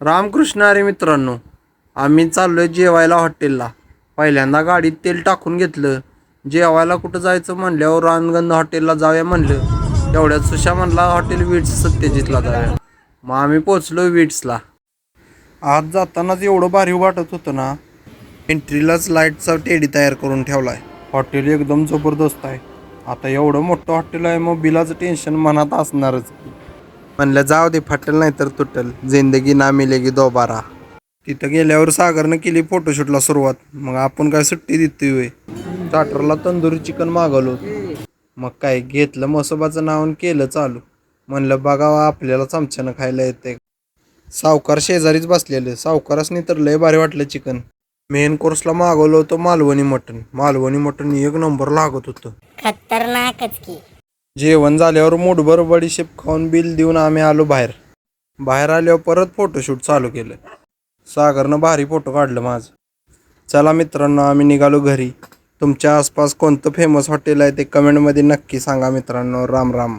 रामकृष्ण हरी मित्रांनो, आम्ही चाललोय जेवायला हॉटेलला. पहिल्यांदा गाडीत तेल टाकून घेतलं. जेवायला कुठं जायचं म्हणल्यावर रानगंध हॉटेलला जाऊया म्हणलं. तेवढ्यात सुशा म्हणला हॉटेल विट्स सत्यजितला जाऊया. मग आम्ही पोचलो विट्सला. आज जातानाच एवढं भारी वाटत होतं ना, एंट्रीलाच लाईटचा टेडी तयार करून ठेवलाय. हॉटेल एकदम जबरदस्त आहे. आता एवढं मोठं हॉटेल आहे, मग बिलाचं टेन्शन मनात असणारच. म्हणलं जाऊ दे, फाटेल नाही तर तुटल, जिंदगी ना मिलेगी दोबारा. तिथं गेल्यावर सागरनं केली फोटोशूटला सुरुवात. मग आपण काय सुट्टी देतोय. स्टार्टरला तंदुरी चिकन मागवलं. मग काय घेतलं मसोबाचं नाव आणि केलं चालू. म्हणलं बघावं आपल्याला चमच्यानं खायला येते. सावकार शेजारीच बसलेलं. सावकारासनी तर लय भारी वाटलं चिकन. मेन कोर्सला मागवलं होतं मालवणी मटण. मालवणी मटण एक नंबर लागत होतं. खतरनाकच की. जेवण झाल्यावर मूठभर बडीशेप खाऊन बिल देऊन आम्ही आलो बाहेर. बाहेर आल्यावर परत फोटोशूट चालू केलं. सागरनं भारी फोटो काढलं माझं. चला मित्रांनो, आम्ही निघालो घरी. तुमच्या आसपास कोणतं फेमस हॉटेल आहे ते कमेंटमध्ये नक्की सांगा मित्रांनो. राम राम.